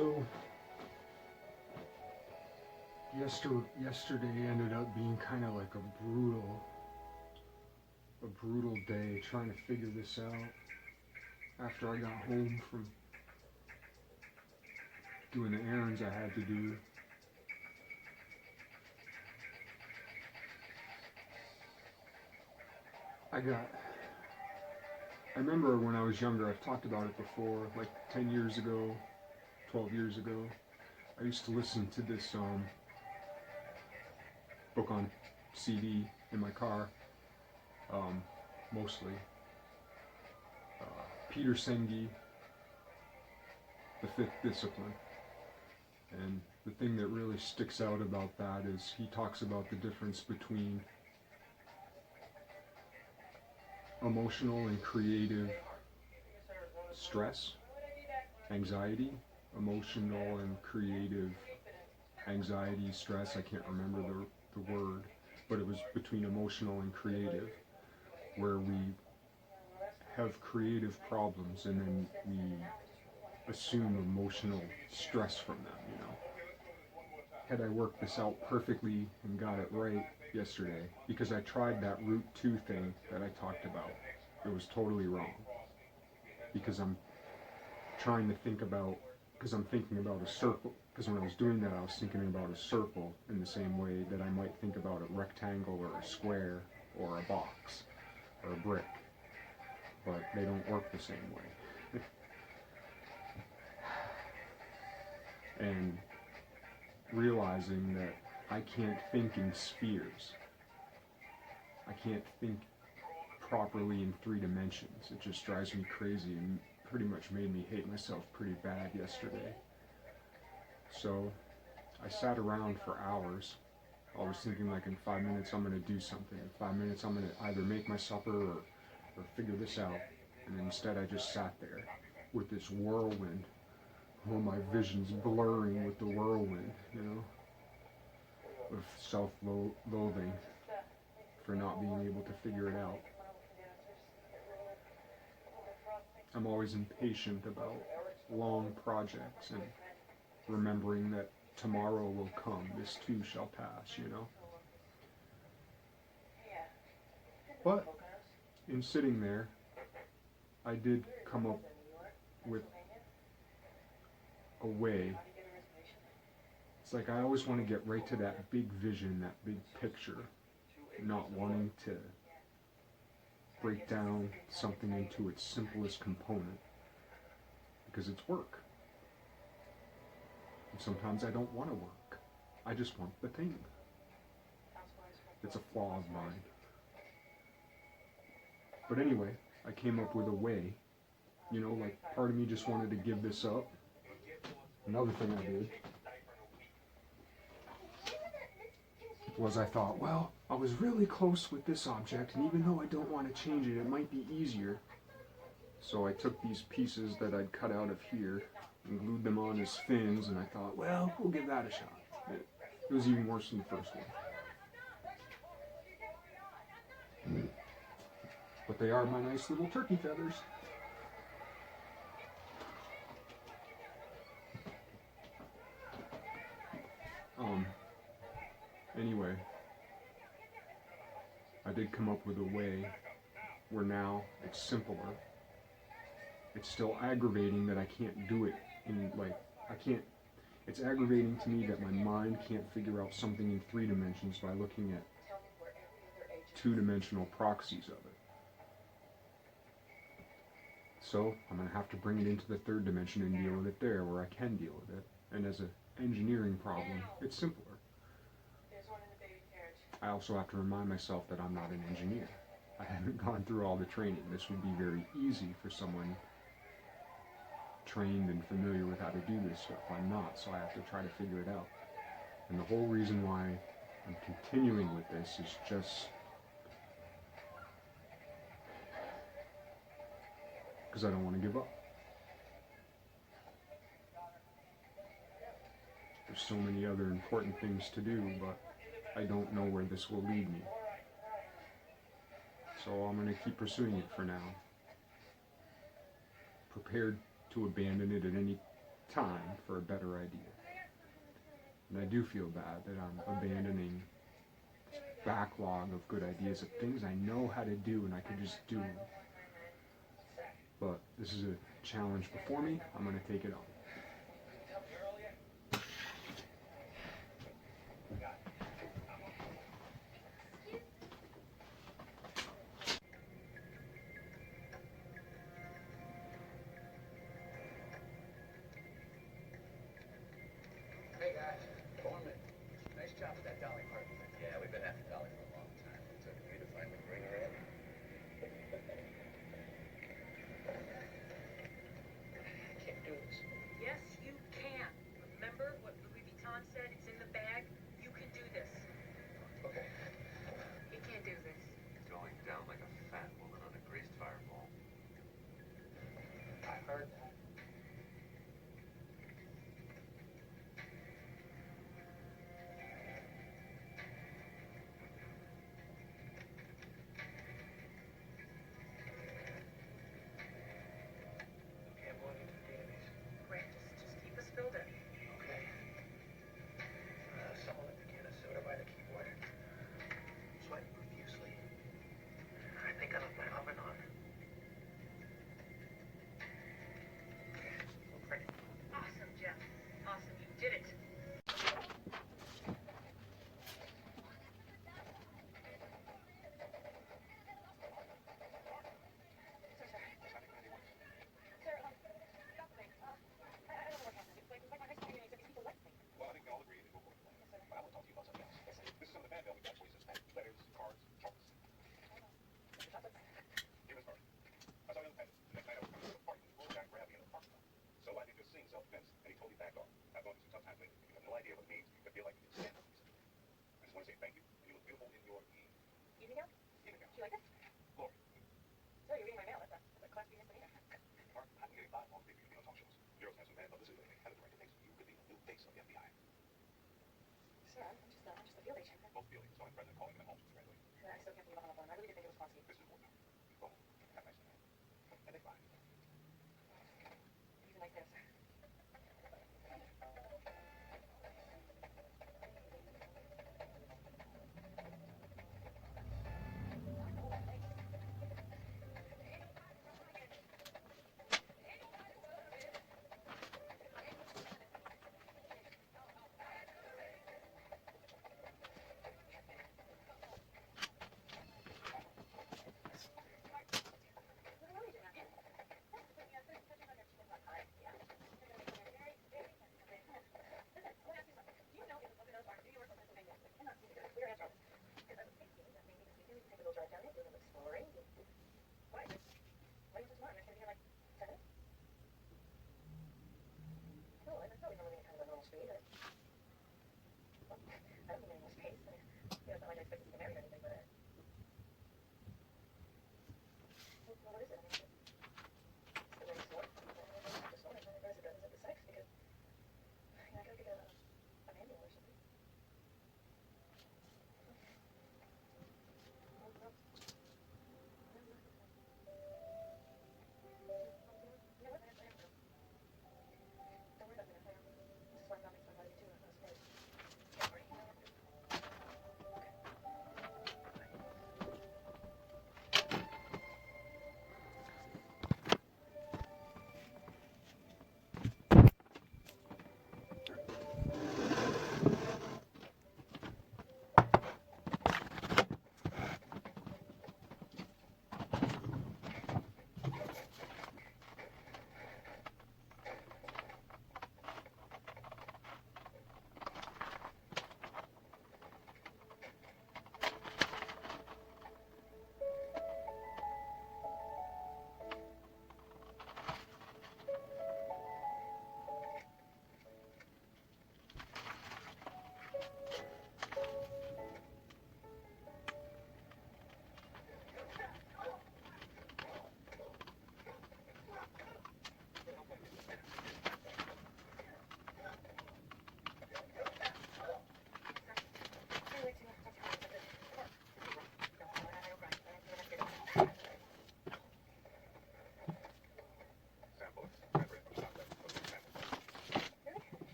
So yesterday ended up being kind of like a brutal day trying to figure this out after I got home from doing the errands I had to do. I remember when I was younger, I've talked about it before, like 10 years ago, 12 years ago, I used to listen to this book on CD in my car, mostly. Peter Senge, The Fifth Discipline. And the thing that really sticks out about that is he talks about the difference between emotional and creative stress, anxiety, emotional and creative anxiety, stress, I can't remember the word, but it was between emotional and creative, where we have creative problems and then we assume emotional stress from them, you know. Had I worked this out perfectly and got it right yesterday, because I tried that root 2 thing that I talked about, it was totally wrong. Because I'm trying to think about, because I'm thinking about a circle, because when I was doing that I was thinking about a circle in the same way that I might think about a rectangle or a square or a box or a brick, but they don't work the same way. And realizing that I can't think in spheres. I can't think properly in 3 dimensions. It just drives me crazy and pretty much made me hate myself pretty bad yesterday. So I sat around for hours. I was thinking, like, in 5 minutes I'm going to do something. In 5 minutes I'm going to either make my supper or figure this out. And instead I just sat there with this whirlwind. All my vision's blurring with the whirlwind, you know, of self-loathing for not being able to figure it out. I'm always impatient about long projects and remembering that tomorrow will come, this too shall pass, you know. But in sitting there, I did come up with a way. It's like I always want to get right to that big vision, that big picture, not wanting to break down something into its simplest component, because it's work. And sometimes I don't want to work. I just want the thing. It's a flaw of mine. But anyway, I came up with a way, you know, like part of me just wanted to give this up. Another thing I did was I thought, well, I was really close with this object, and even though I don't want to change it, it might be easier. So I took these pieces that I'd cut out of here and glued them on as fins, and I thought, well, we'll give that a shot. It was even worse than the first one. But they are my nice little turkey feathers. Anyway, I did come up with a way where now it's simpler. It's still aggravating that I can't do it in, like, it's aggravating to me that my mind can't figure out something in 3 dimensions by looking at 2-dimensional proxies of it. So I'm going to have to bring it into the 3rd dimension and deal with it there, where I can deal with it. And as an engineering problem, it's simpler. I also have to remind myself that I'm not an engineer. I haven't gone through all the training. This would be very easy for someone trained and familiar with how to do this stuff. I'm not, so I have to try to figure it out. And the whole reason why I'm continuing with this is just because I don't want to give up. There's so many other important things to do, but I don't know where this will lead me. So I'm going to keep pursuing it for now. Prepared to abandon it at any time for a better idea. And I do feel bad that I'm abandoning this backlog of good ideas of things I know how to do and I could just do them. But this is a challenge before me. I'm going to take it on. Hey guys, Foreman. Nice job with that dolly part. Yeah, we've been after Dolly for a long time. It took you to finally bring her in. I can't do this. Yes, you can. Remember what Louis Vuitton said? It's in the bag. You can do this. Okay. He can't do this. Going down like a fat woman on a greased fireball. I heard that. Okay, I'm going into the database. Great. Just keep us filled in. Okay. Someone with a can of soda by the keyboard. Sweating profusely. I think I left my oven on. Okay. Awesome, Jeff. Awesome. You did it. Well, I think we all agree to go for it. But I want to talk to you about something else. This is some of the bad mail we got for you since then. Letters, cards, chocolates. Here is first. I saw you on the patio. The next night I was coming to the party when the bull guy grabbed me in the parking lot. So I did just sing self-defense, and he totally backed off. I've gone through some tough times lately. You have no idea what it means to feel like you can stand up for yourself. I just want to say thank you. You look beautiful in your Evening gown? evening gown. Do you like this? Glory. So you're reading my mail. That's a class B misdemeanor. Mark, I'm getting by on baby. You know, talk shows. Girls have some bad publicity lately. How the director thinks you could be the new face of the FBI. Sir, I'm just a field agent. Both feel it. So I'm president calling them at home since graduating. I still can't believe I'm on the phone. I really did think it was class B. This is important. Go home. Have a nice night. And they fly. He's a nice man, sir.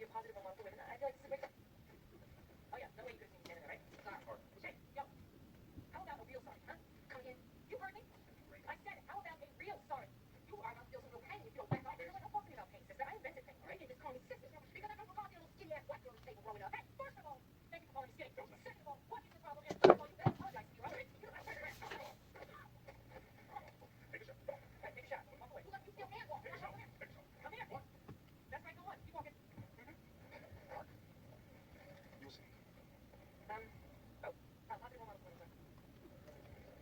be a positive role model for women. I feel like this is a great start. Oh yeah, no way you could have seen me standing there, right? Sorry. Hey, yo, how about a real sorry, huh? Coming in. You heard me? I said, how about a real sorry? You are gonna feel some real pain if you don't back off. You know what? Don't talk to me about pain, sister. I invented pain, all right? You just call me sister because I come from a little skinny ass black girl at the table growing up. Hey, first of all, thank you for calling me skinny. Second of all, what is your problem? And third of all, you better apologize to me, right? You know, I take a shot. Hey, take a shot. Walk away. Who let you still can't walk? Come here. Come here. That's right. Go on. Keep walking. You'll see. Positive role model for women, sir.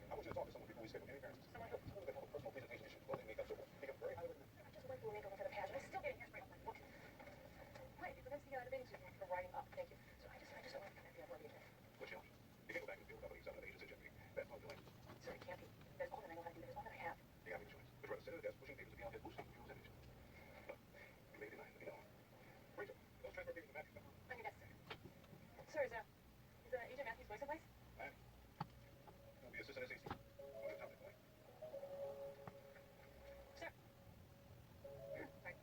I want you to talk to someone before we schedule any appearances. Someone who can have a personal presentation issue, clothing, makeup, so forth. Become very highly recommended. I just went through a makeover for the pageant. I'm still getting hairspray off my foot. Wait, it prevents me out of bathing suit from riding up. Thank you. So I just don't want to connect the upper engagement. What challenge? You can't go back and feel about examine agents in jeopardy. That's not your language. Sir, it can't be. That's all that I know how to do. That's all that I have. You have a choice. But rather sit at a desk pushing papers to be out there boosting your image. You may deny it, let me know. Rachel, those transfer papers to Matthew. On your desk, sir. Sir, is Agent Matthews going someplace? Will be assistant SAC. On the topic, right? Sir. Right.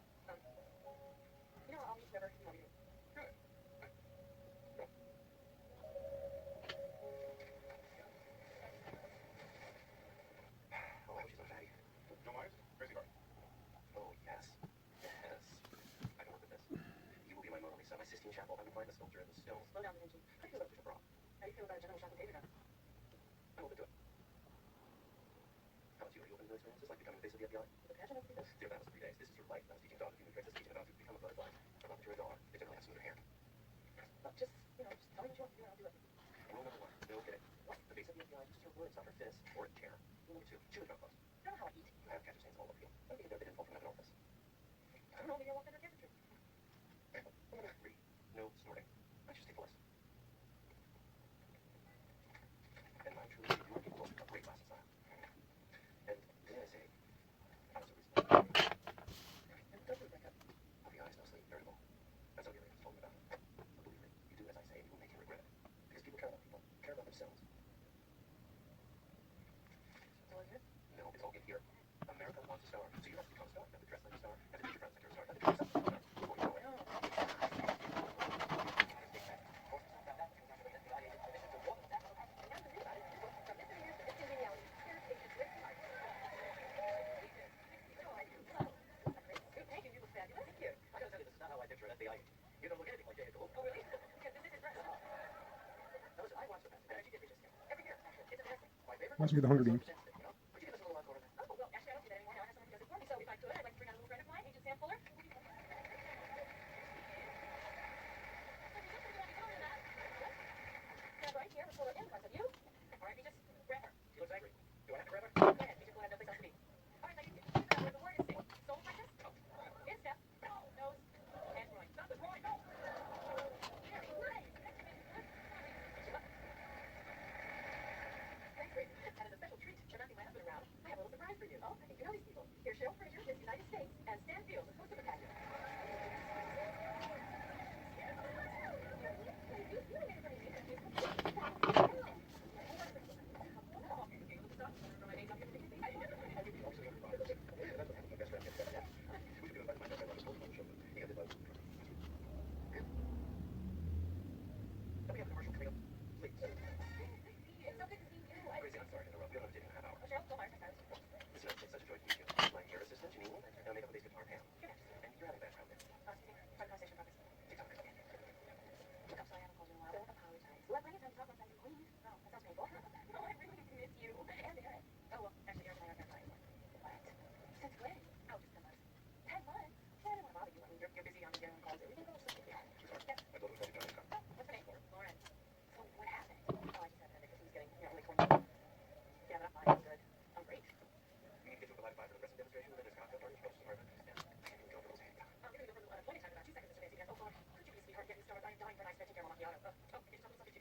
You know, I'll meet whoever you want me to. Good. Go. Oh, I hope she's not fatty. Joe Myers, Tracy Hart. Oh, yes. Yes. I can work with this. You will be my Mona Lisa, my Sistine Chapel. I'm applying the sculpture in the stones. Slow down, Da Vinci. How do you feel about Bishop Rock? How do you feel about a general shock behavior now? I'm open to it. How about you? Are you open to new experiences like becoming the face of the FBI? The pageant of people. Dear, that was 3 days. This is your life. I was teaching dogs human tricks. I was teaching them how to become a butterfly. I'm not that you're a dog. They generally have smoother hair. Look, just tell me what you want to do and I'll do it. Rule number 1, no kidding. What? The face of the FBI is just her words, not her fist or a chair. Rule number 2, chew the drum close. You don't know how I eat. You have ketchup stains all over you. Let me get there, they didn't fall from heaven or earth. I don't know, maybe I walked under temperature. Rule number 3, no snorting. I just take the list. And mine truly, you are capable of great class and style. And didn't I say, I was a reasonable. And don't do it like that. I'll be honest, no sleep, irritable. That's how the Arabians told me about it. But believe me, you do as I say, and you will make you regret it. Because people care about people, care about themselves. So what is it? No, it's all in here. America wants a star, so you have to become a star. You have to dress like a star. You have to treat your friends like you're a star. You have to treat yourself like a star. Before you know it. Thank you, you look fabulous. Thank you. I gotta tell you, this is not how I picture an FBI agent. You don't look anything like Jay Gold. Oh, really? Because this is dress. Now listen, I watch the match. You get me just every year. It's embarrassing. My favorite. Reminds me of the Hunger Games. You know? Would you give us a little encore on that? Oh, well, actually, I don't do that anymore. Now I have someone who does it for me. So if I could, I'd like to bring out a little friend of mine, Agent Sam Fuller. Stand right here, Fuller in front of you. All right, we just grab her. She looks angry. Do I have to grab her? Go ahead, Agent Fuller, no place else to be. All right, now you where the word is sing. Soul practice. Instep. Nose. And groin. Not the groin, no. Very nice. Thanks, Grace. And as a special treat for not being my husband around, I have a little surprise for you. Oh, I think you know these people. Here's Cheryl Frazier, Miss United States, and Stan Fields, the host of the pageant. Don't we have a commercial coming up? Please. It's so good to see you. Gracie, I'm sorry to interrupt. We don't have to take a half hour. Oh, Cheryl, don't mind my Listen, it's such a joy to meet you. My hair assistant, Janine, and I'll make up a bass guitar, Pam. Good. And you're having background there. Conversation progress. TikTok. Look, I'm sorry I haven't called you in a while. Don't apologize. We'll have plenty of time to talk once I'm your queen. Oh, that sounds painful. No, I really miss you. And Eric. Oh, well, actually, Eric and I are married. What? Since when? Oh, just 10 months. 10 months? Well, I didn't want to bother you. I mean, you're busy on the phone calls. Everything goes so quickly. Sweetheart, my daughter was talking to Johnny. Oh, what's her name? Lauren. So what happened? Oh, I just had a headache because he was getting, only 20. Yeah, but I'm fine. I'm good. I'm great. You need to get to a provided by for the wrestling demonstration, then there's cocktail party, you go to the partner. Yeah. I can't even go for those hands. I'm giving you a little appointed time in about 2 seconds, Mr. Nancy. Oh, Lord. Could you please, sweetheart, get me started? I'm dying for an iced venti caramel macchiato. Oh, here's something to you.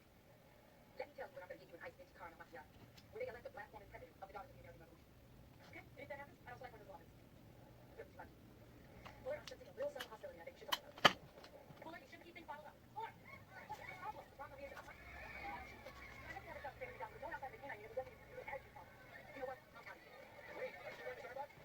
Let me tell you what I'm going to get you an iced venti caramel macchiato. Where they elect the black woman president of the Daughters of the American Revolution. Okay? And if that happens, I don't like one of those women. Good, too much. Fuller, I'm sensing a real subtle hostility. I think we should talk about it. Fuller, you shouldn't keep things bottled up. Fuller! What's the problem? The problem is, I never had a tough thing down. We're going outside the canine. You're going to get an attitude problem. You know what? I'm out of here. Wait, are you going to Starbucks?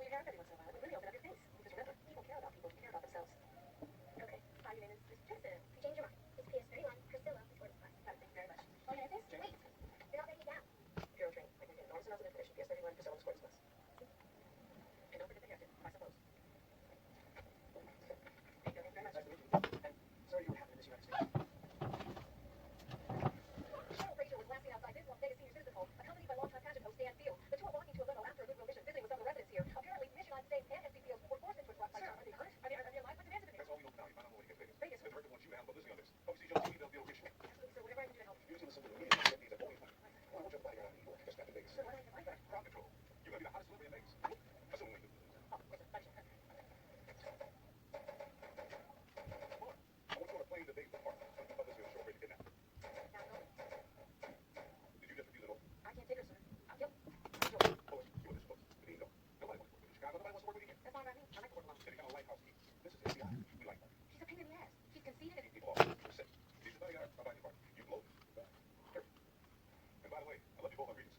your hair up every once in a while. It would really open up your face. Because remember, people care about people who care about themselves. Okay. Hi, your name is Tristan. Change your mind. It's PS31, Priscilla, before the class. Thank you very much. Oh, yeah, this? Wait. You're not writing it down. Hero training. Like, enormous amounts of information. PS31, Priscilla, the sports class. And don't forget the haircut, I suppose. Thank you very much. Nice to meet you. And sorry you were happening in this United States. Cheryl Frazier was last seen outside this Las Vegas Senior Citizen Home, accompanied by longtime pageant host Dan Field. The two are walking to a limo after a goodwill mission, visiting with other residents here. Apparently, Mission on State and MC Fields were forced into a truck by Sir, are they hurt? Are they alive? What's the answer to this? That's all we know for now. You find out more when you get Vegas. Vegas? The director wants you to handle publicity on this. Obviously, your TV, they'll be issue. Absolutely, sir. Whatever I can do to help. You need to listen to the media and get these at always. Well, I want your bodyguard out in New York. Just got to Vegas. Sir, why don't I get my back? Crowd control. You're going to be the hottest celebrity in Vegas. Assuming we do. Oh, yes, sir. Thank you. Come on. I want you on a plane to Vegas to park. Some people this is a short way to kidnap. Now, no. Did you just refuse it all? I can't take her, sir. Yep. Oh, you were this close. But you know, nobody wants to work with you. Chicago, nobody wants to work with you here. That's fine by me. I like to work alone. Then you got a lighthouse key. This is FBI. We like that. She's a pain in the ass. She's conceited and... People are sick. She's your bodyguard. I'll buy your car. You blow. And by the way, I love you both on Regis.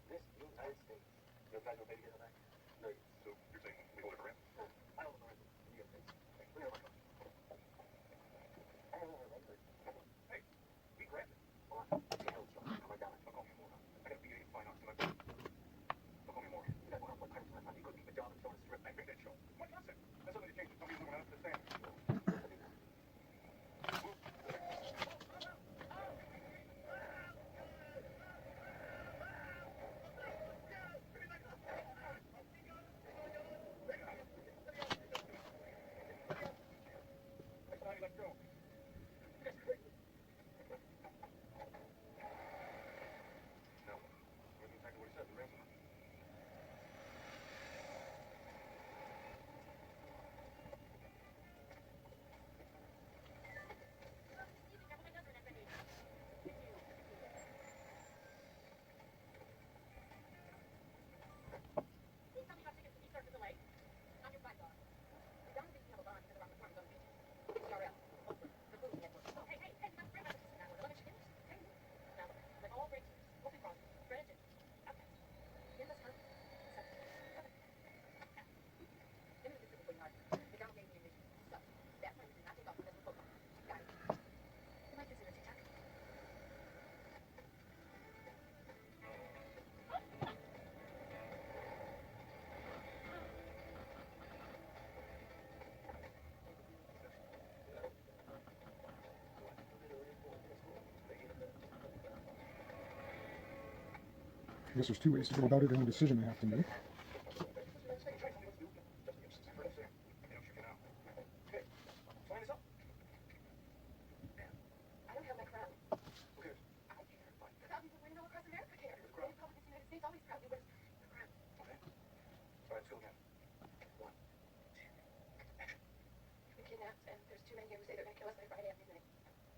This United States. Your guys no baby get back? No. So you're saying we hold it for rent? I don't know the New York States. We're gonna work on it. I don't know the Hey, we grabbed it. Well, I'm right down. Don't call me more. I got a BA in fine arts tonight. Don't call me more. You guys want to work hard tonight. You couldn't keep a job and go to strip. I think that show. What concept? That's something to change. Some people don't understand. Next time you let go. Now, we're going back to what he said. The ransom. Please tell me about tickets to East Surface Lake. On your side, dog. We don't think you have a bond because around the corner zone beach. CRL. Oakland. The Food Network. Oh, hey, not great about this. Now, let me chicken. Hey. Now, like all great teams, we'll be crossing. Shredded chicken. Okay. Here's the sun. Okay. Give me the super quick hard. The ground game in your vision. So, that way we do not take off unless we focus. Got it. You might consider TikTok. I guess there's two ways to go about it and a decision I have to make. I don't have my crown. Who cares? I care. The thousands of women all across America care. The Republicans in the United States always proudly wears the crown. Okay. All right, let's go again. 1, 2, action. We're kidnapped, and there's two men here who say they're going to kill us by Friday after midnight.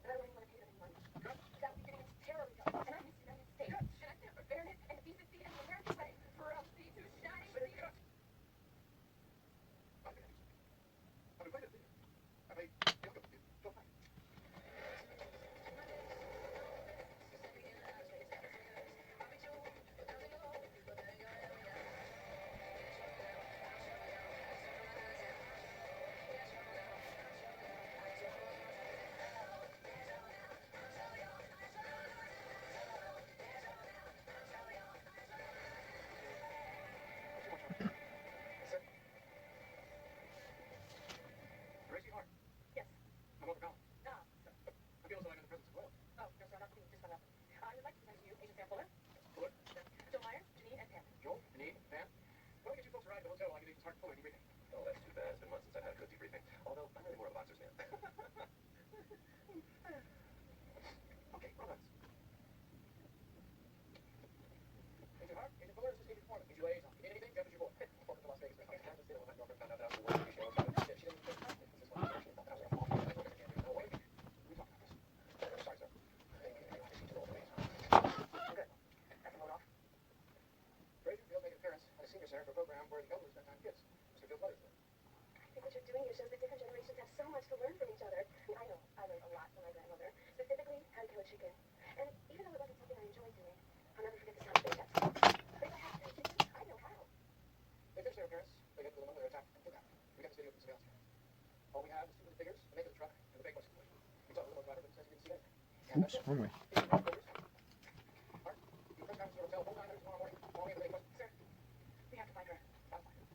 And I don't even want to pay them any money. Cut. That would be giving us terrorism. And I miss the United States. And I stand for fairness and decency and the American way. For us, the two shining Say leaders. cut. I've been playing this. I mean, go back. Gracie Hart. Yes. I'm over Colin. Ah, sir. I feel as though I'm in the presence of love. Oh, no, sir, not me. Just found out. I would like to present to you Agent Sam Fuller, Fuller. Joe Myers, Janine, and Pam. Joel, Janine, Pam. Why don't we get you folks a ride to the hotel while I get Agent Hart Fuller debriefing? Oh, that's too bad. It's been months since I've had a good debriefing. Although, I'm really more of a boxer's man. Okay, relax. Agent Hart, Agent Fuller, this is Agent Foreman. He's your liaison. You need anything? Grab us your boy. Welcome to Las Vegas. I have to say, when my girlfriend found out that I was the worst she knows about it. She didn't even think this is what she thought that was awful. I can't do it. No way. We talked about this. Sorry, sir. Thank you. I see you all the way. I'm good. I can load off. Frazier, you'll make an appearance at a senior where to go to spend time with kids. So feel better. I think what you're doing here shows that different generations have so much to learn from each other. I know I learned a lot from my grandmother, specifically how to kill a chicken. And even though it wasn't something I enjoyed doing, I'll never forget the sound of their pets. If I had to kill a chicken, I know how. They fix their appearance, they get to the moment they're attacked and kidnapped. We got this video from surveillance camera. All we have is two of the figures, the make of the truck, and the big question. We talked to the driver, but he says he didn't see anything. And Oops, that's it. wrong way. Art, you press conference to the hotel, hold on there tomorrow morning. Call me if there's any questions. Sir, we have to find her. I'll find her.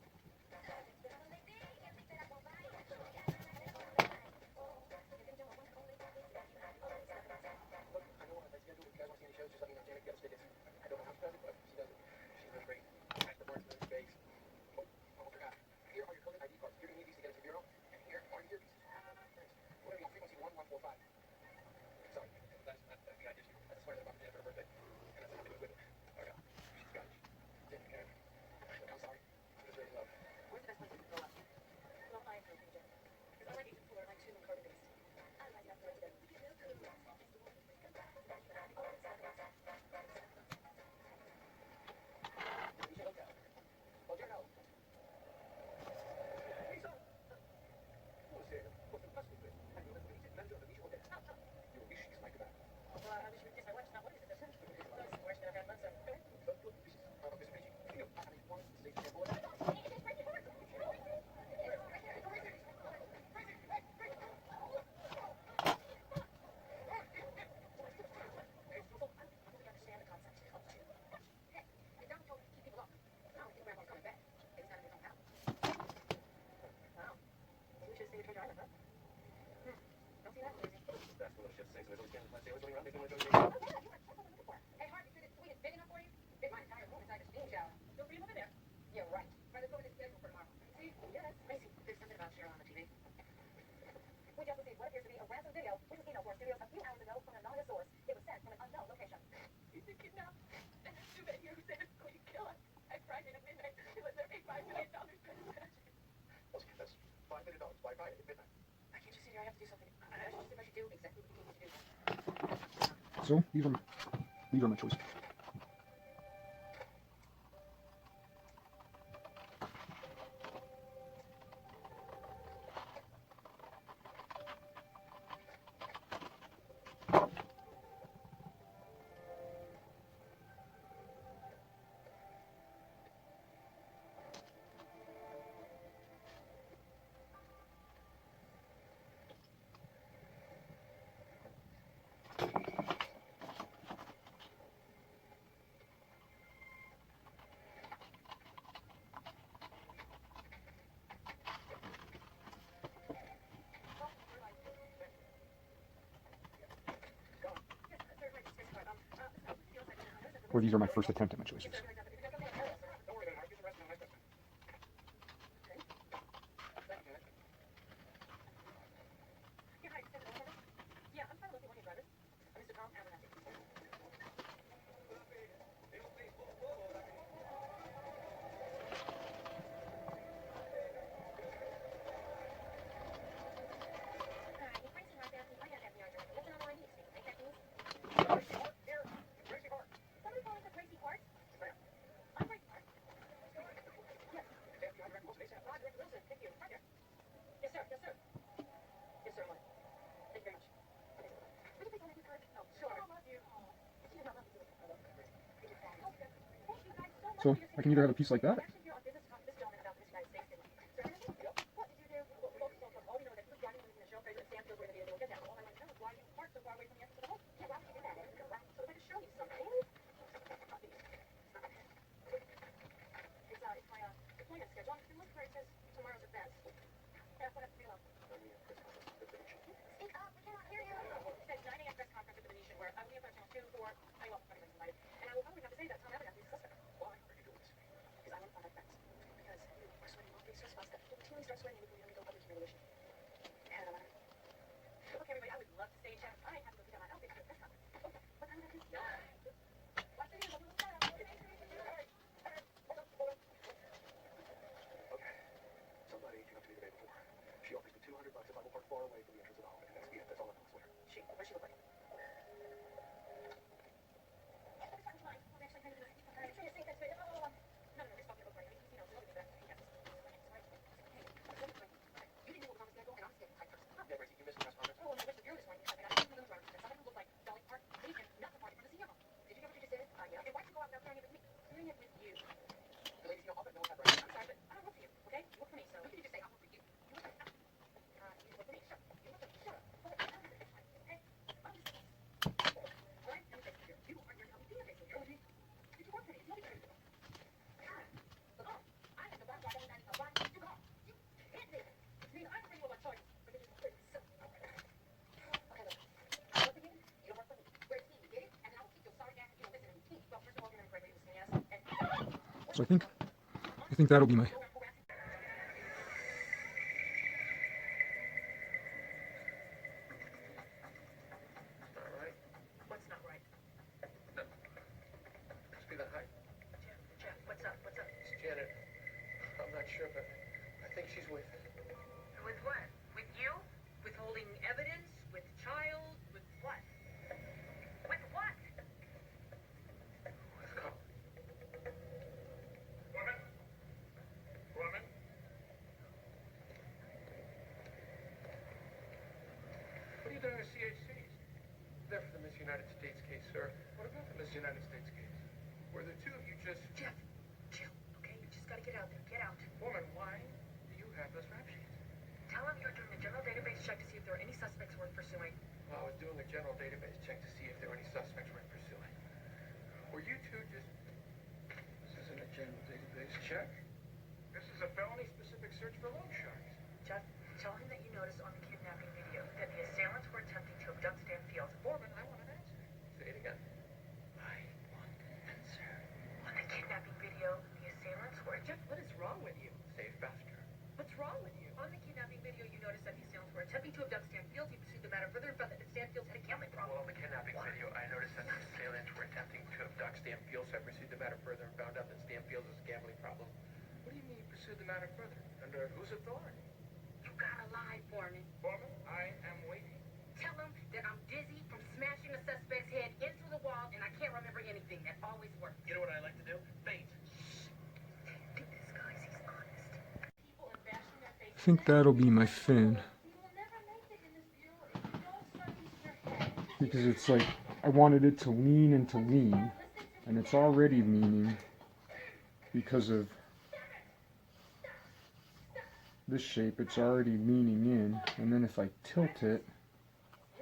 Look, I know what I'd like to do. If you guys want to see any shows, just let me know. Janet, get us tickets. I don't know how she does it, but she does it. She's really great. Nice performance, really bakes. Oh, almost forgot. Here are your COVID ID cards. You're going to need these to get into the bureau. And here are your earpieces. We're going to be on frequency 1145. Sorry, that's the idea. That's a sweater that I bought for Jennifer for her birthday. And that's something with it. Oh, yeah. She's got it. Didn't care. I'm sorry. I'm just really love. Where's the best place to go up? Well, I agree with you, because I like agent pool or like two carbon based. I like that for today. Alicia Hotel. Buongiorno. Lisa. Buonasera. What's the best with it? I'm the vice manager of the Alicia Hotel. Your wish is my command. Well, I wish you would kiss my wife. Now, what is it? That's the worst that I've had months of. So these are my choices. Or these are my first attempt at my choices. So I can either have a piece like that, Somebody came up to me the day before. She offers me $200 if I will park far away from the entrance of the home, and that's it. That's all I know. I swear. What she look like? So I think that'll be my. Not right. What's not right? Must be that height. Jeff, what's up? What's up? It's Janet. I'm not sure, but I think she's with. With what? With you? With holding evidence? With child? With what? With what? With Colin. Woman? Woman? What are you doing at CHC's? There for the Miss United States case, sir. What about the Miss United States case? Were the two of you just... Jeff, chill, okay? You just gotta get out there. Get out. Woman, why do you have those rap sheets? Tell him you're doing a general database check to see if there are any suspects worth pursuing. Well, I was doing a general database check to see if there were any suspects worth pursuing. Were you two just... This isn't a general database check. This is a felony-specific search for loan sharks. Jeff, tell him that you noticed on the kidnapping video that the assailants were attempting to abduct Stan Fields. Foreman, I want an answer. Say it again. I want an answer. On the kidnapping video, the assailants were... Jeff, what is wrong with you? Say it faster. What's wrong with you? On the kidnapping video, you noticed that the assailants were attempting to abduct Stan Fields. You pursued the matter further and found that Stan Fields had a gambling problem. Well, on the kidnapping video, I noticed that the assailants were attempting to abduct Stan Fields. I pursued the matter further and found out that Stan Fields has a gambling problem. What do you mean you pursued the matter further? Under whose authority? You gotta lie, Foreman. Foreman, I am waiting. Tell him that I'm dizzy from smashing a suspect's head into the wall and I can't remember anything. That always works. You know what I like to do? Faint. Look at this, guys. He's honest. People are bashing their faces. I think that'll be my fin. You will never make it in this bureau if you don't start using your head. Because it's like I wanted it to lean and to lean, and it's already leaning because of this shape. It's already leaning in, and then if I tilt it,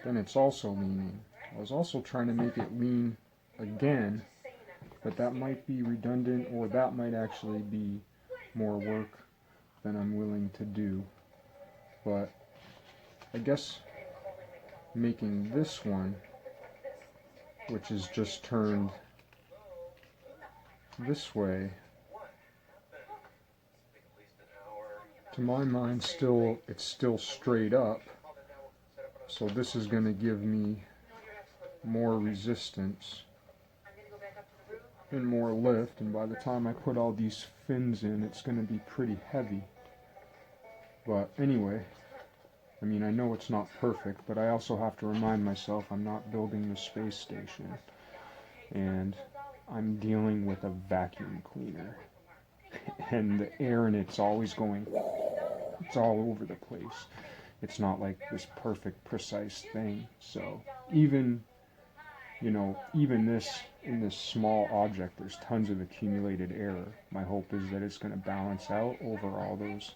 then it's also leaning. I was also trying to make it lean again, but that might be redundant, or that might actually be more work than I'm willing to do. But I guess making this one, which is just turned this way, to my mind it's still straight up, so this is going to give me more resistance and more lift, and by the time I put all these fins in, it's going to be pretty heavy. But anyway, I mean, I know it's not perfect, but I also have to remind myself I'm not building the space station, and I'm dealing with a vacuum cleaner, and the air in it's always going, it's all over the place. It's not like this perfect, precise thing. So even, you know, even this, in this small object, there's tons of accumulated error. My hope is that it's going to balance out over all those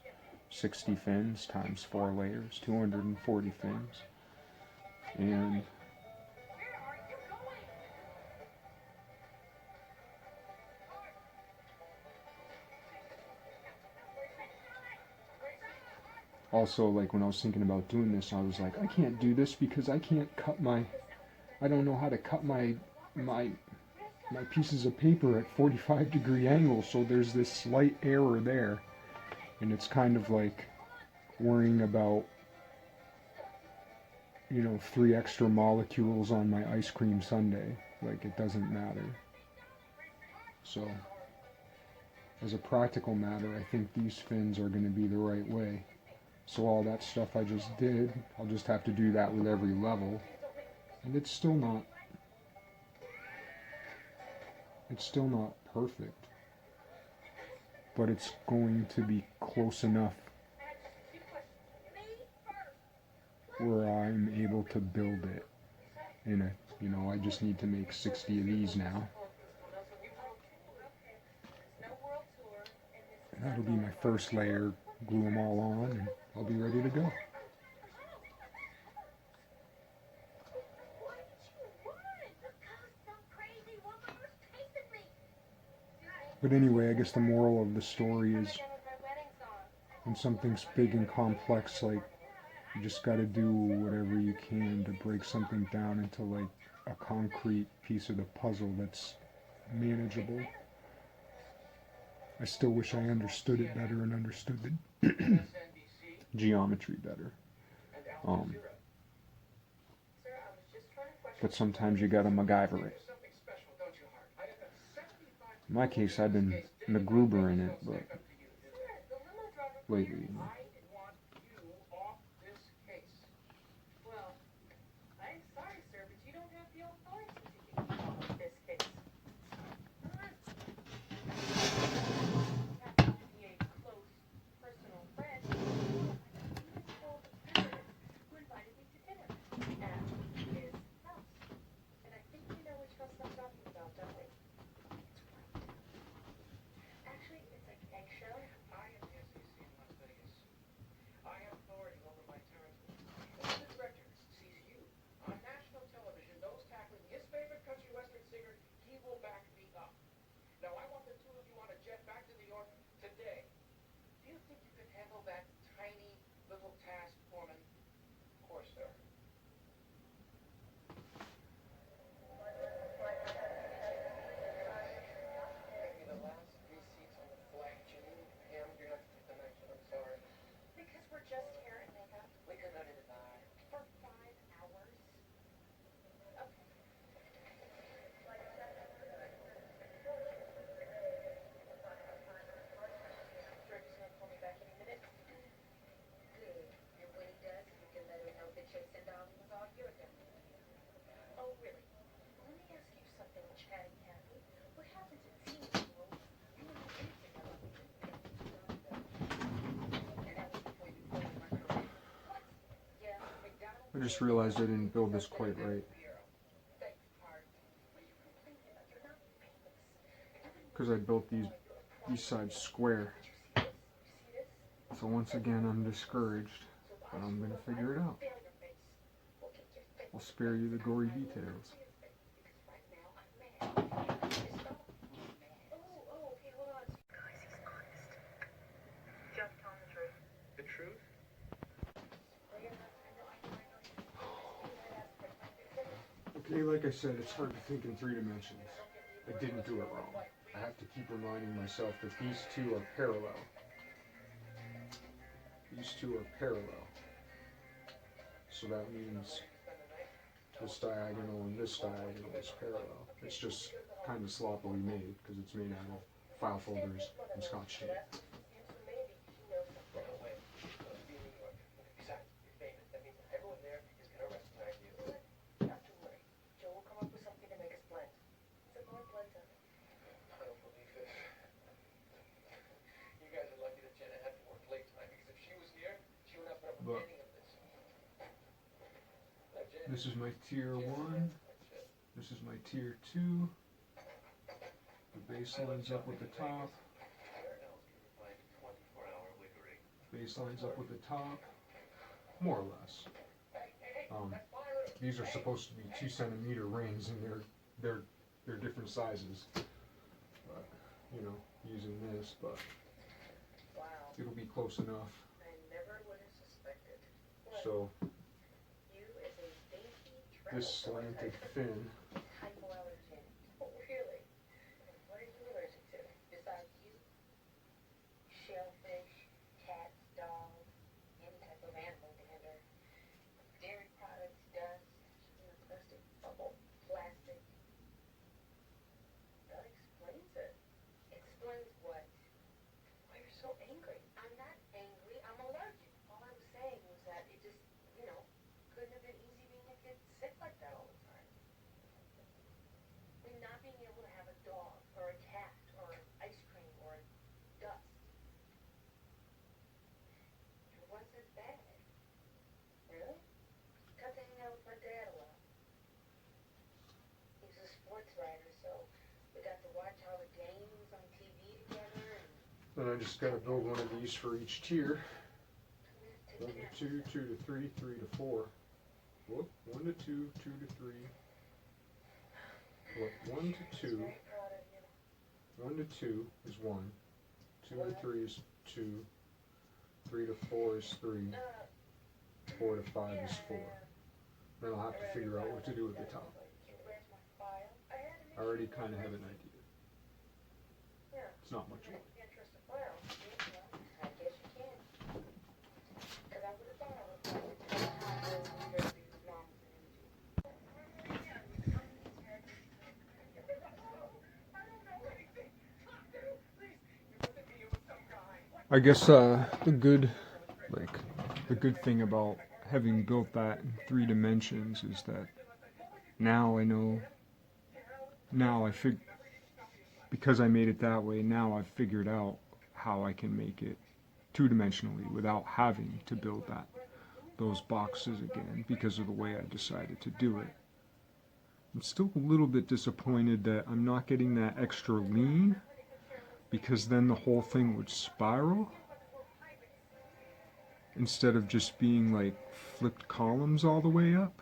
60 fins times 4 layers, 240 fins. And also, like, when I was thinking about doing this, I was like, I can't do this because I can't cut my, I don't know how to cut my pieces of paper at 45-degree angles, so there's this slight error there. And it's kind of like worrying about, you know, 3 extra molecules on my ice cream sundae. Like, it doesn't matter. So, as a practical matter, I think these fins are going to be the right way. So all that stuff I just did, I'll just have to do that with every level. And it's still not perfect. But it's going to be close enough where I'm able to build it in a, you know, I just need to make 60 of these now. And that'll be my first layer, glue them all on, and I'll be ready to go. But anyway, I guess the moral of the story is, when something's big and complex, like, you just got to do whatever you can to break something down into, like, a concrete piece of the puzzle that's manageable. I still wish I understood it better and understood the MSNBC geometry better. and Al Um, Jazeera. Sir, I was just trying to question. But sometimes you gotta MacGyver it. Something special, don't you, Hart? I have got 75 In my case, I've been MacGruber in it, but Sir, the limo driver. lately, you know. I want you off this case. Well, I'm sorry, sir, but you don't have the authority to keep me off this case. Happen to be a close personal friend who invited me to dinner at his house. And I think we know which house I'm talking about, don't we? It's right. Actually, it's like eggshell. I am the SEC in Las Vegas. I have authority over my territory. When the director sees you on national television, those tackling his favorite country western singer, he will back me up. Now, I want the two of you on a jet back to New York today. Do you think you can handle that tiny little task, foreman? Of course, sir. Maybe the last 3 seats on the flight, Jimmy. Pam, you're not to take the night, I'm sorry. Because we're just hair and makeup We can let it die. for 5 hours. Okay. George is gonna call me back any minute. Good. And when he does, you can let him know that Chase and Dolly was all your doing. Oh, really? Let me ask you something, Chatty Cathy. What happens in senior room? You don't know anything about me. And that was before you played my career. What? Yeah, McDonald's. I just realized I didn't build this quite right. Thanks, Hart. What are you complaining about? You're not famous. Because I built these sides square. Did you see this? You see this? So once again, I'm discouraged. But I'm gonna figure it out. Fail your face. We'll get your face. I'll spare you the gory details. Because right now I'm mad. Stop being mad. Oh, okay, hold on. Guys, he's honest. Just tell him the truth. The truth? Okay, like I said, it's hard to think in 3 dimensions. I didn't do it wrong. I have to keep reminding myself that these two are parallel. These two are parallel. So that means this diagonal and this diagonal is parallel. It's just kind of sloppily made because it's made out of file folders and Scotch tape. Maybe he knows something. No way. It'll be in New York. Besides, you're famous. That means everyone there is going to recognize you. Not to worry. Joe will come up with something to make us blend. It's a more blend of it. I don't believe this. You guys are lucky that Jenna had to work late tonight because if she was here, she would not put up with But- any of this. Now, Jen, This is my tier Jen's 1. that's it. This is my tier 2. The base lines up with the top. Where else can you find a 24-hour wiggery? Base lines up with the top. More or less. These are supposed to be 2 centimeter rings and they're different sizes. But, you know, using this, but Wow. it'll be close enough. I never would have suspected. So You is a dainty this slanted fin, hypoallergenic. Oh, really? And what are you allergic to? Besides you? Shellfish, cats, dogs, any type of animal dander, dairy products, dust, plastic bubble, plastic. That explains it. Explains what? Why you're so angry? I'm not angry. I'm allergic. All I was saying was that it just, couldn't have been easy being a kid sick like that all the time. I mean, not being able to have a dog or a cat or ice cream or dust. It wasn't bad. Really? Got to hang out with my dad a lot. He's a sports writer, so we got to watch all the games on TV together and then I just gotta build one of these for each tier. take 1 naps. to 2, 2 to 3, 3 to 4. Whoop, 1 to 2, 2 to 3. What, 1 to 2, Very proud of you. 1 to 2 is 1, 2 to 3 is 2, 3 to 4 is 3, 4 to 5 is 4. Then I'll have to figure out what to do with the top. Where's my file? I had to I already kind of have an idea. Yeah. It's not much work. Can't I guess the good thing about having built that in 3 dimensions is that now I know, because I made it that way, now I've figured out how I can make it 2 dimensionally without having to build those boxes again because of the way I decided to do it. I'm still a little bit disappointed that I'm not getting that extra lean, because then the whole thing would spiral instead of just being like flipped columns all the way up.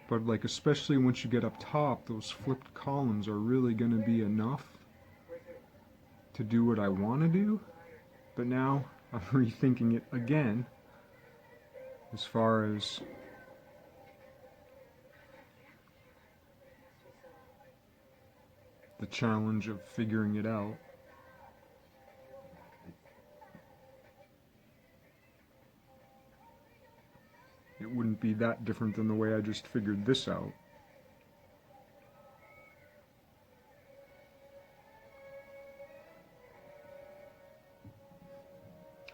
But like, especially once you get up top, those flipped columns are really going to be enough to do what I want to do. But now I'm rethinking it again as far as the challenge of figuring it out. It wouldn't be that different than the way I just figured this out.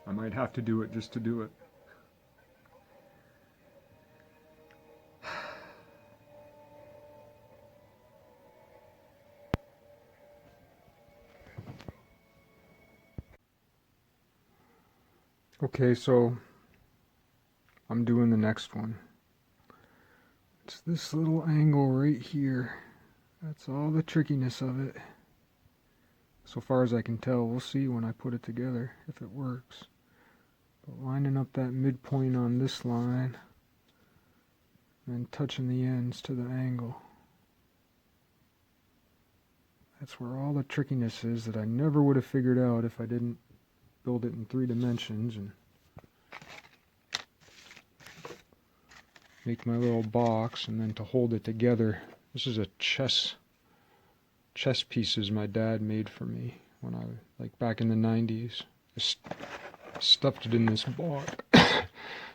I might have to do it just to do it. Okay, so I'm doing the next one. It's this little angle right here. That's all the trickiness of it. So far as I can tell, we'll see when I put it together if it works. But lining up that midpoint on this line and touching the ends to the angle. That's where all the trickiness is that I never would have figured out if I didn't build it in 3 dimensions and make my little box, and then to hold it together. This is a chess pieces my dad made for me when I, like, back in the 90s. I stuffed it in this box.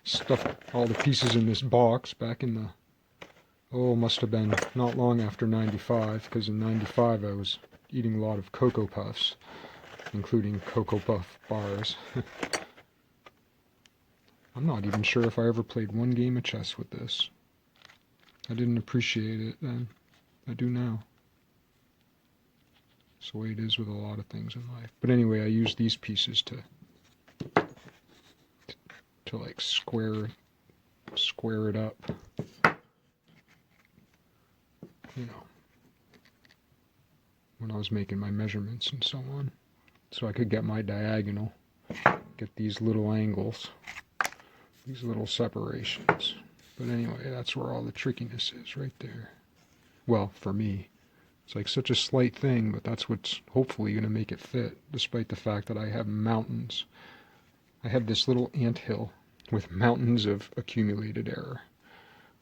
Stuffed all the pieces in this box back in the, must have been not long after 95, because in 95 I was eating a lot of Cocoa Puffs, including Cocoa Puff bars. I'm not even sure if I ever played one game of chess with this. I didn't appreciate it then. I do now. It's the way it is with a lot of things in life. But anyway, I use these pieces to like square it up. You know, when I was making my measurements and so on. So I could get my diagonal, get these little angles, these little separations. But anyway, that's where all the trickiness is, right there. Well, for me. It's like such a slight thing, but that's what's hopefully going to make it fit, despite the fact that I have mountains. I have this little anthill with mountains of accumulated error.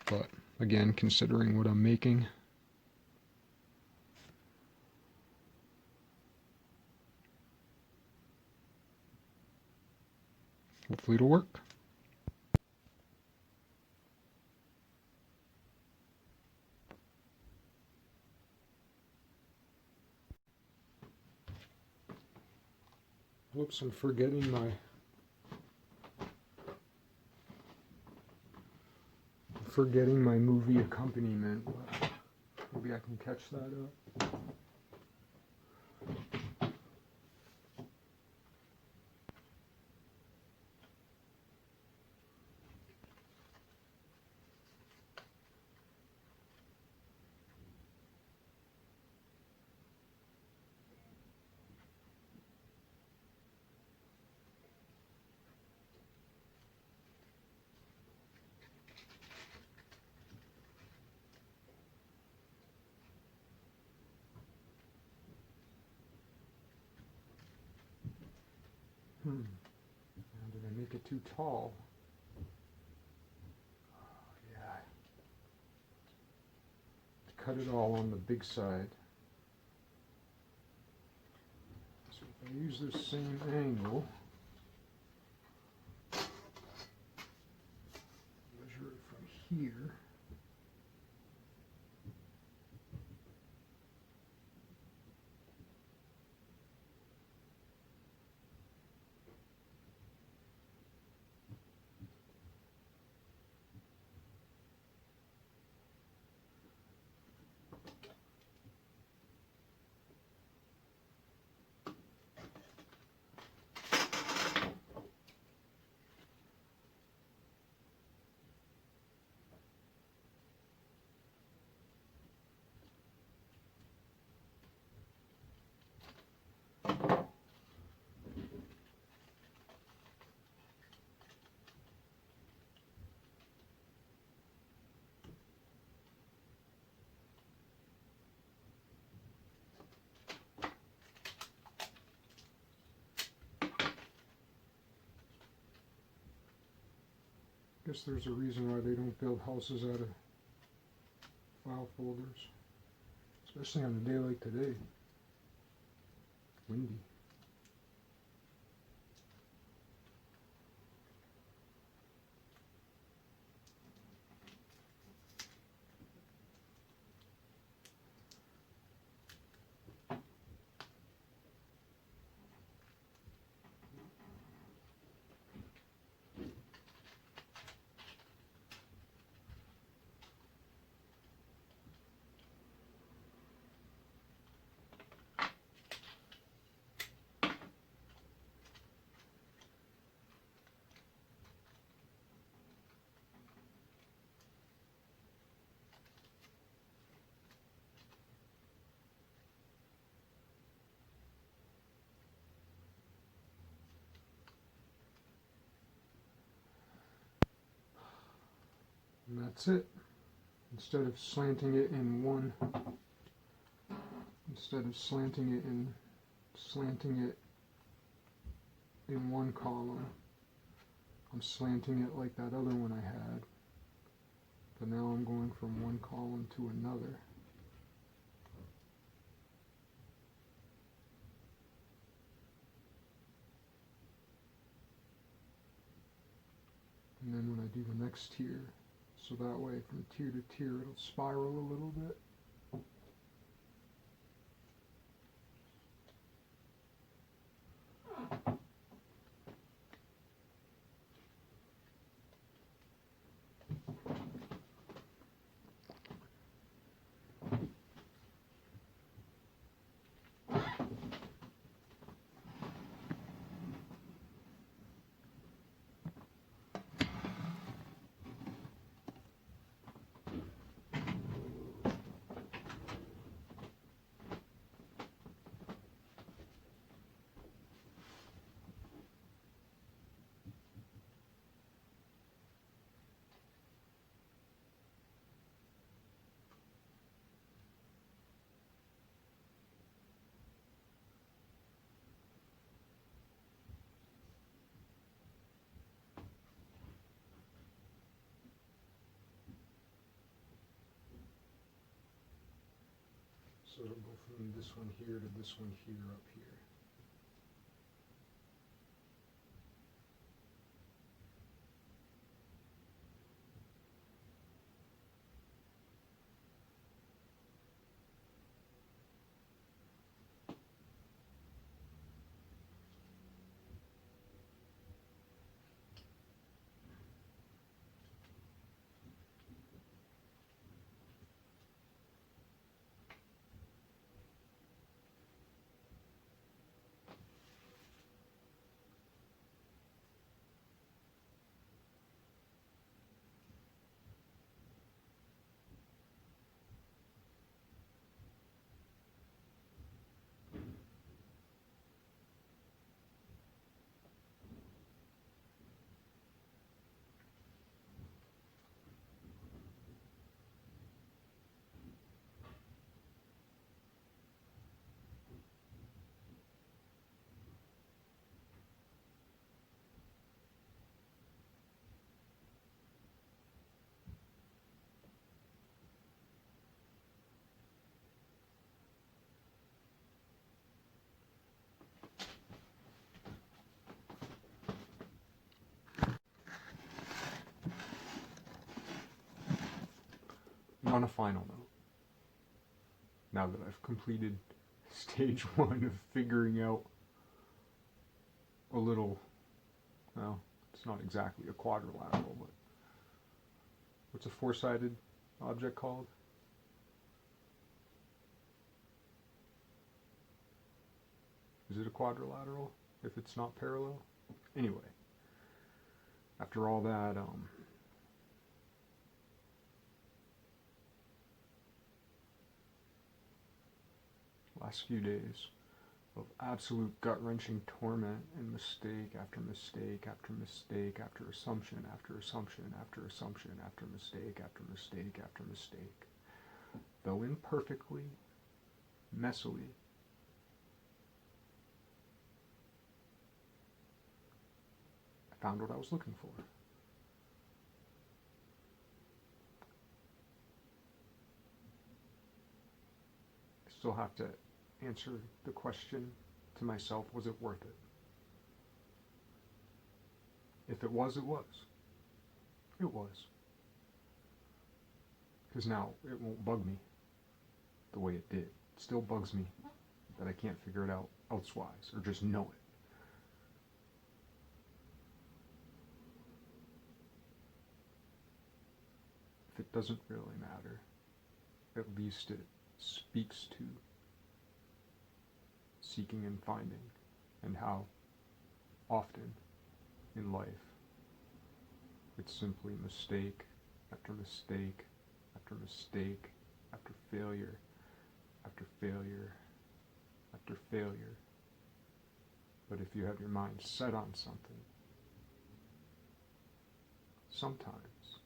But again, considering what I'm making, hopefully it'll work. Whoops, I'm forgetting my movie accompaniment. Maybe I can catch that up. Now, did I make it too tall? Oh, yeah. Cut it all on the big side. So if I use this same angle, measure it from here. Guess there's a reason why they don't build houses out of file folders, especially on a day like today. Windy. And that's it. Instead of slanting it in one column, I'm slanting it like that other one I had. But now I'm going from one column to another. And then when I do the next tier, so that way from tier to tier it'll spiral a little bit. So it'll go from this one here to this one here up here. On a final note, now that I've completed stage one of figuring out a little, well, it's not exactly a quadrilateral, but what's a four-sided object called? Is it a quadrilateral if it's not parallel? Anyway, after all that, last few days of absolute gut-wrenching torment and mistake after mistake after mistake after assumption after assumption after assumption after mistake after mistake after mistake, though imperfectly, messily, I found what I was looking for. still have to answer the question to myself, was it worth it? If it was, it was. It was. Because now it won't bug me the way it did. It still bugs me that I can't figure it out elsewise, or just know it. If it doesn't really matter, at least it speaks to seeking and finding, and how often in life it's simply mistake after mistake after mistake after failure after failure after failure. But if you have your mind set on something, sometimes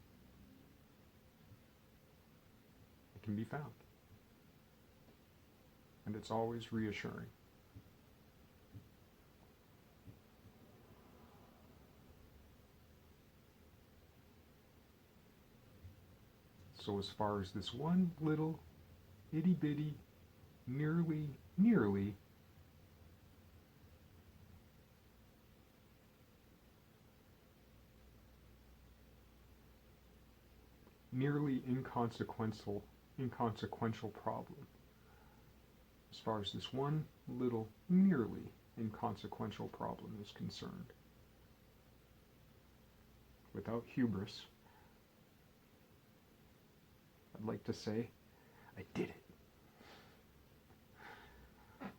it can be found. And it's always reassuring. So as far as this one little itty bitty, nearly inconsequential problem. As far as this one little nearly inconsequential problem is concerned, without hubris, I'd like to say, I did it.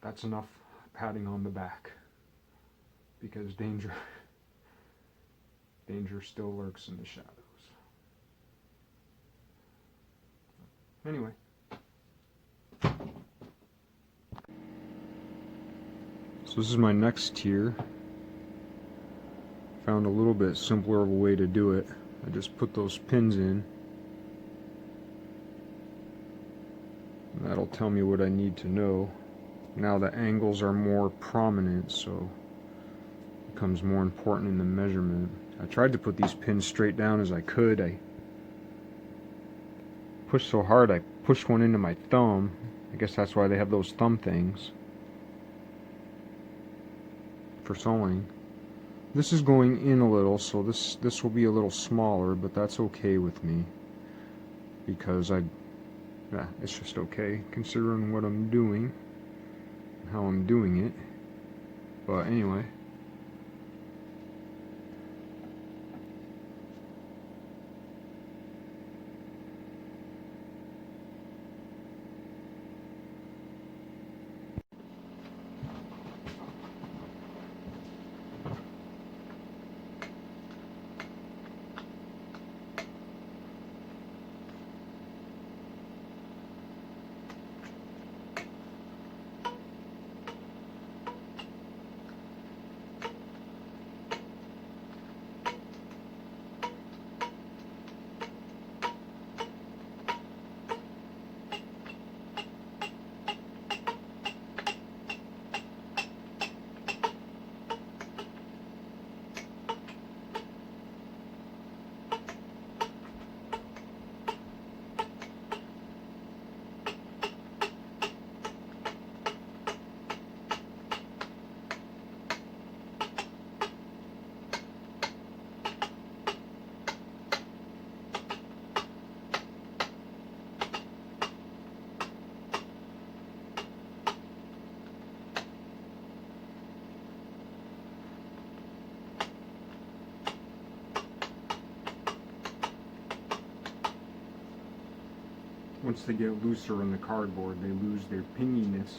That's enough patting on the back, because danger still lurks in the shadows. Anyway. So this is my next tier. Found a little bit simpler of a way to do it. I just put those pins in. And that'll tell me what I need to know. Now the angles are more prominent, so it becomes more important in the measurement. I tried to put these pins straight down as I could. I pushed so hard I pushed one into my thumb. I guess that's why they have those thumb things for sewing. This is going in a little, so this will be a little smaller, but that's okay with me, because it's just okay considering what I'm doing and how I'm doing it. But anyway, once they get looser in the cardboard, they lose their pinginess.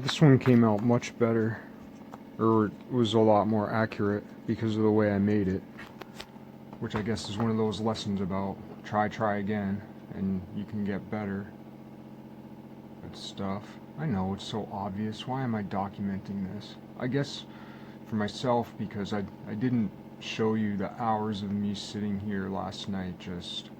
This one came out much better, or it was a lot more accurate because of the way I made it, which I guess is one of those lessons about try again, and you can get better at stuff. I know it's so obvious. Why am I documenting this? I guess for myself, because I didn't show you the hours of me sitting here last night just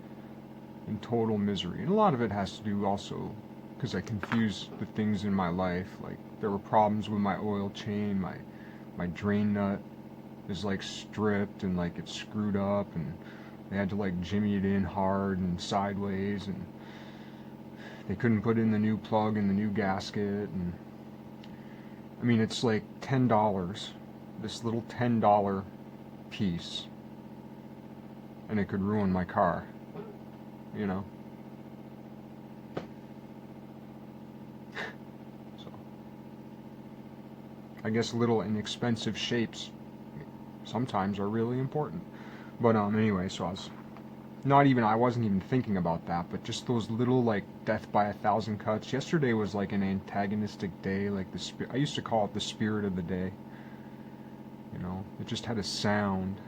in total misery. And a lot of it has to do also because I confused the things in my life. Like, there were problems with my oil chain, my drain nut is like stripped and like it's screwed up, and they had to like jimmy it in hard and sideways, and they couldn't put in the new plug and the new gasket. And I mean, it's like $10, this little $10 piece, and it could ruin my car, you know. So I guess little inexpensive shapes sometimes are really important. But anyway, so I wasn't even thinking about that, but just those little, like, death by 1,000 cuts. Yesterday was like an antagonistic day, like I used to call it the spirit of the day. You know, it just had a sound.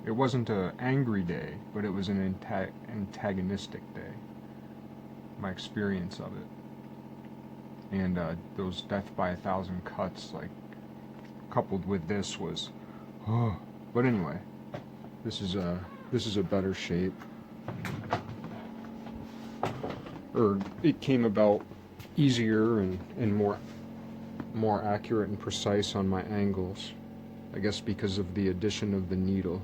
It wasn't an angry day, but it was an antagonistic day. My experience of it. And those death by 1,000 cuts, like, coupled with this was, oh. But anyway, this is a better shape. Or it came about easier and more accurate and precise on my angles. I guess because of the addition of the needle.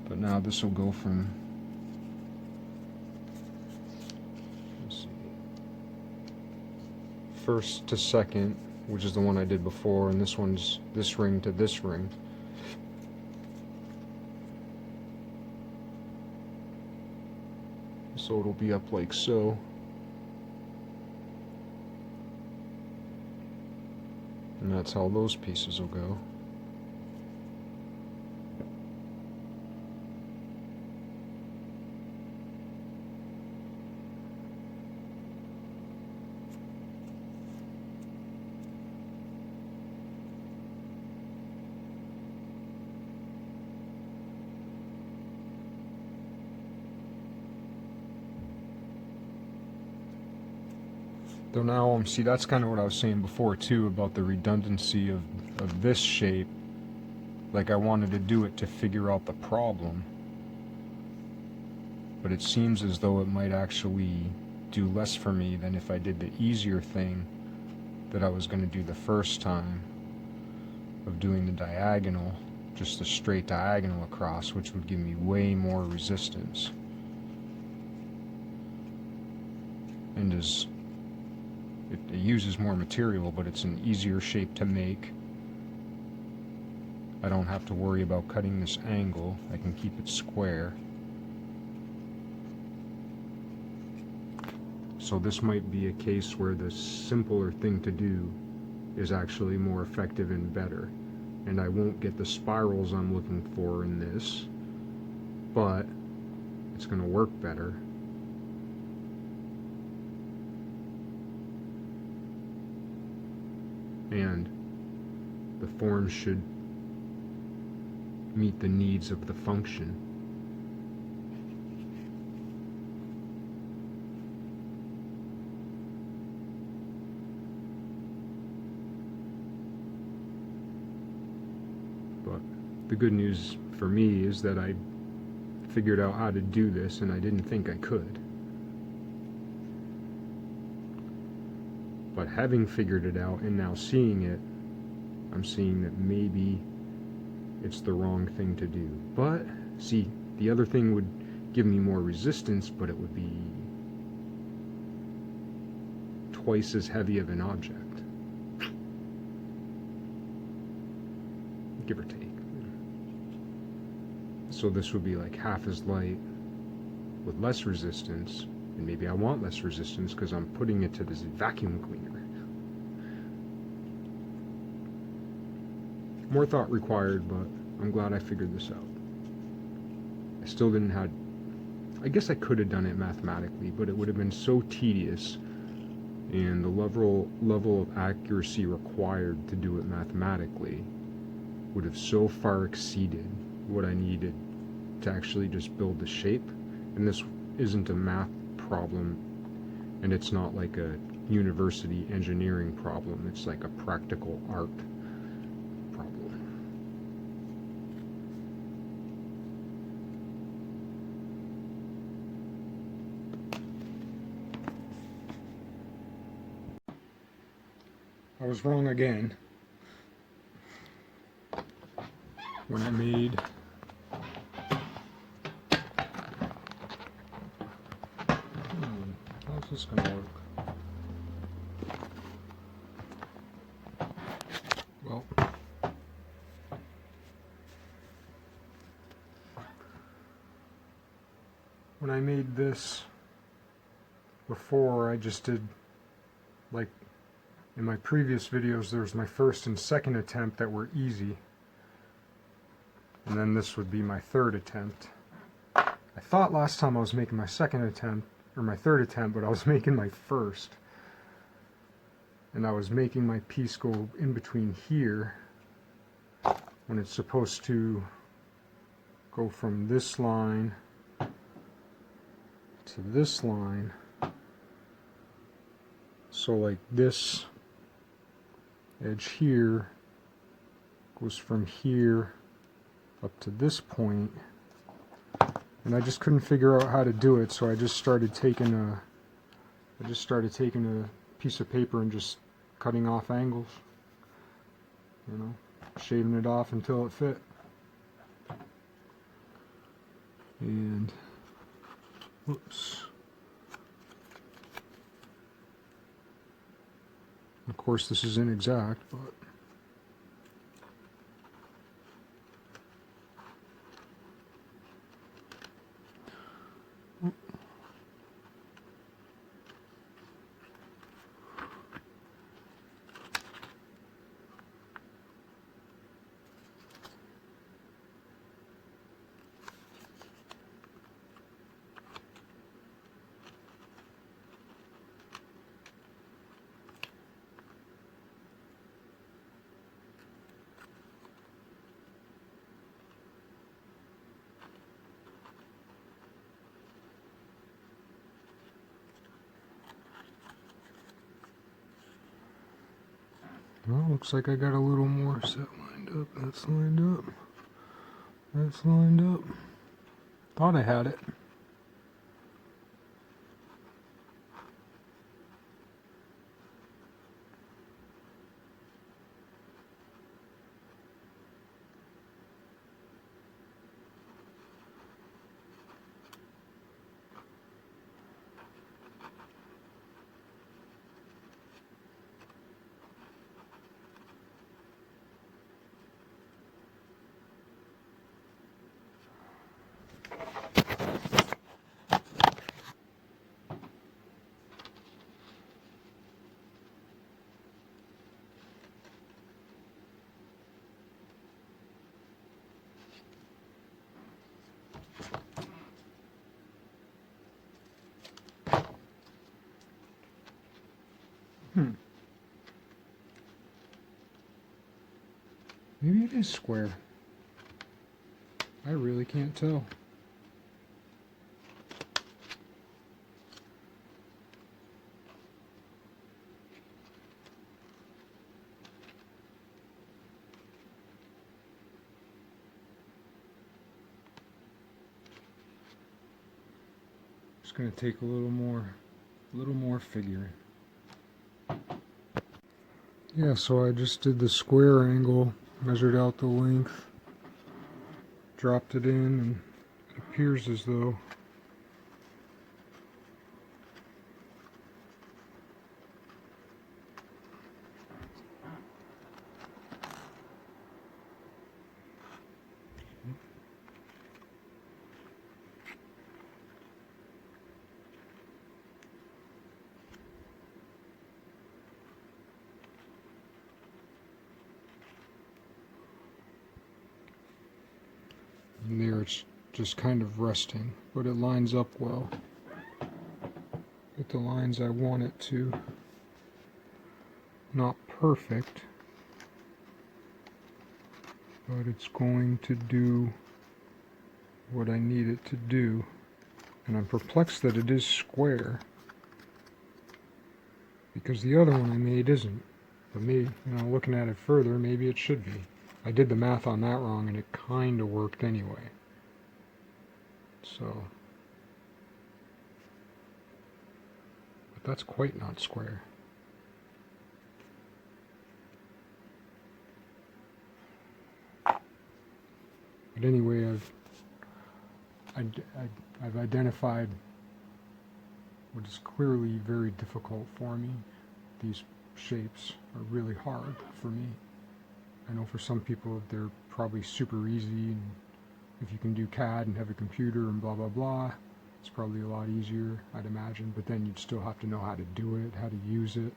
But now this will go from, let's see, first to second, which is the one I did before, and this one's this ring to this ring. So it'll be up like so. And that's how those pieces will go. Though now, see, that's kind of what I was saying before too, about the redundancy of this shape. Like, I wanted to do it to figure out the problem, but it seems as though it might actually do less for me than if I did the easier thing that I was going to do the first time, of doing the diagonal, just the straight diagonal across, which would give me way more resistance. And it uses more material, but it's an easier shape to make. I don't have to worry about cutting this angle. I can keep it square. So this might be a case where the simpler thing to do is actually more effective and better. And I won't get the spirals I'm looking for in this, but it's going to work better. And the form should meet the needs of the function. But the good news for me is that I figured out how to do this, and I didn't think I could. But having figured it out and now seeing it, I'm seeing that maybe it's the wrong thing to do. But, see, the other thing would give me more resistance, but it would be twice as heavy of an object. Give or take. So this would be like half as light with less resistance, and maybe I want less resistance because I'm putting it to this vacuum cleaner. More thought required, but I'm glad I figured this out. I still didn't have... I guess I could have done it mathematically, but it would have been so tedious and the level of accuracy required to do it mathematically would have so far exceeded what I needed to actually just build the shape. And this isn't a math problem, and it's not like a university engineering problem, it's like a practical art problem. I was wrong again when I made how's this gonna work? Well, when I made this before, I just did, like in my previous videos, there was my first and second attempt that were easy, and then this would be my third attempt. I thought last time I was making my second attempt, or my third attempt, but I was making my first. And I was making my piece go in between here, when it's supposed to go from this line to this line. So like this edge here goes from here up to this point, and I just couldn't figure out how to do it, so I just started taking a piece of paper and just cutting off angles, you know, shaving it off until it fit. And whoops. Of course, this is inexact, but well, looks like I got a little more set lined up. That's lined up. That's lined up. Thought I had it. Maybe it is square. I really can't tell. Just gonna take a little more figuring. Yeah, so I just did the square angle, measured out the length, dropped it in, and it appears as though and there it's just kind of resting, but it lines up well with the lines I want it to. not perfect, but it's going to do what I need it to do. And I'm perplexed that it is square, because the other one I made isn't. But maybe, looking at it further, maybe it should be. I did the math on that wrong, and it kind of worked anyway. So, but that's quite not square. But anyway, I've identified what is clearly very difficult for me. These shapes are really hard for me. I know for some people they're probably super easy, and if you can do CAD and have a computer and blah blah blah, it's probably a lot easier, I'd imagine, but then you'd still have to know how to do it, how to use it.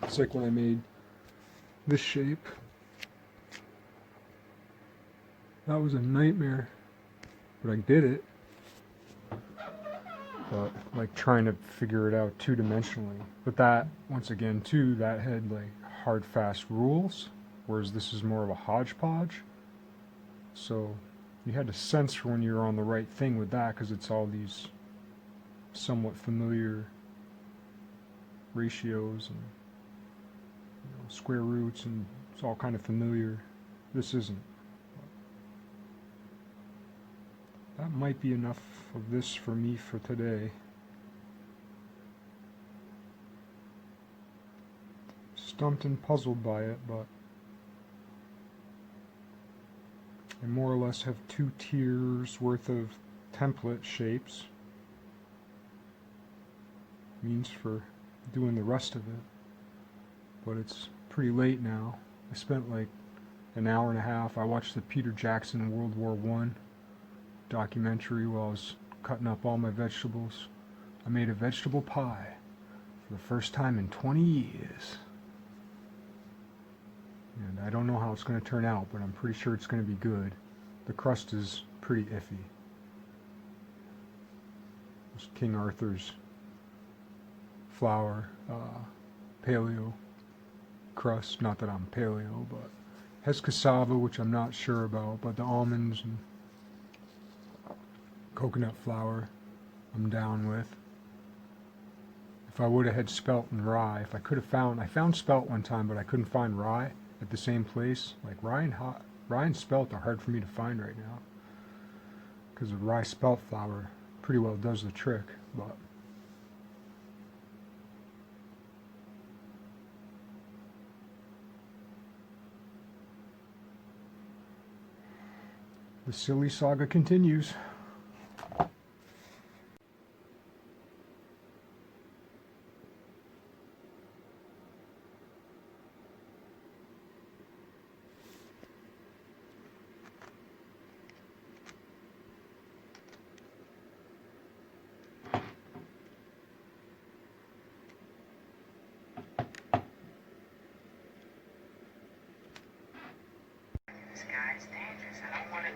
It's like when I made this shape. That was a nightmare, but I did it. But like trying to figure it out two-dimensionally. But that, once again, too, that had like hard, fast rules, whereas this is more of a hodgepodge. So you had to sense for when you were on the right thing with that, because it's all these somewhat familiar ratios and square roots, and it's all kind of familiar. This isn't. That might be enough of this for me for today. Stumped and puzzled by it, but I more or less have 2 tiers worth of template shapes. Means for doing the rest of it. But it's pretty late now. I spent like an hour and a half. I watched the Peter Jackson World War I documentary while I was cutting up all my vegetables. I made a vegetable pie for the first time in 20 years. And I don't know how it's going to turn out, but I'm pretty sure it's going to be good. The crust is pretty iffy. It's King Arthur's flour, paleo crust. Not that I'm paleo, but has cassava, which I'm not sure about, but the almonds and coconut flour I'm down with. If I would have had spelt and rye, if I could have found, I found spelt one time, but I couldn't find rye at the same place. Like rye and spelt are hard for me to find right now, because the rye spelt flour pretty well does the trick. But the silly saga continues. This guy's dangerous. I don't want to.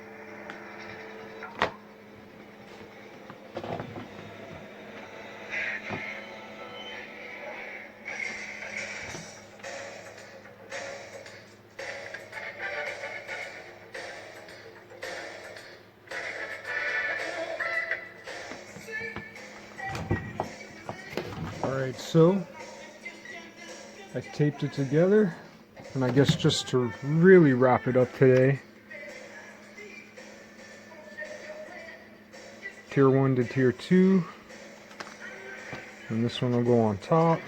Alright, so I taped it together, and I guess just to really wrap it up today, tier 1 to tier 2, and this one will go on top.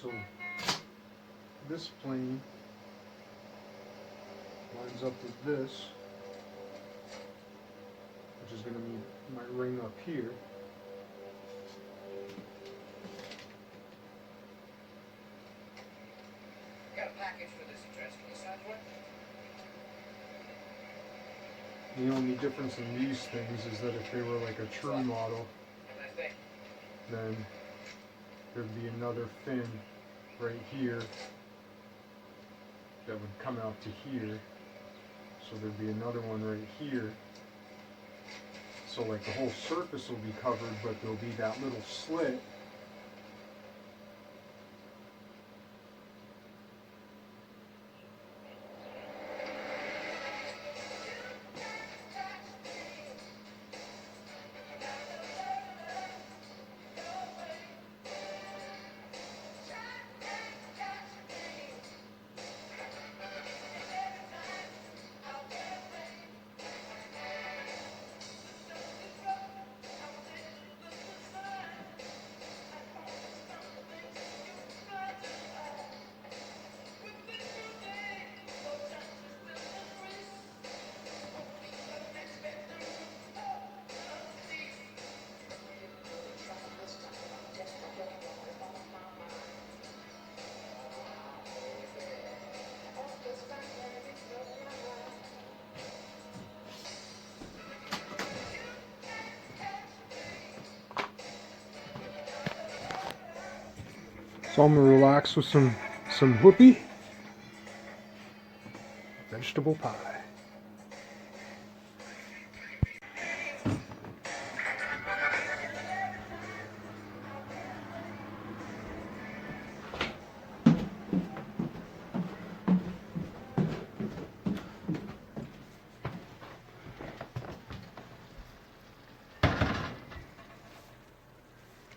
So this plane lines up with this, which is going to be my ring up here. Got a package for this address. Can you sign for it? The only difference in these things is that if they were like a true model, Have a nice day. then there'd be another fin right here that would come out to here. So there'd be another one right here. So like the whole surface will be covered, but there'll be that little slit. So I'm gonna relax with some whoopie, vegetable pie.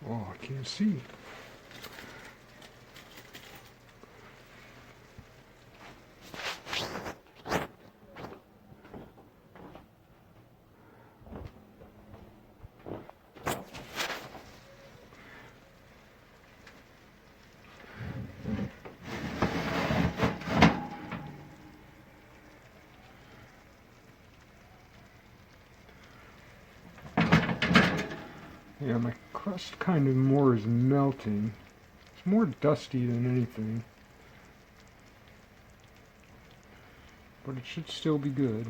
Oh, I can't see. Yeah, my crust kind of more is melting. It's more dusty than anything. But it should still be good.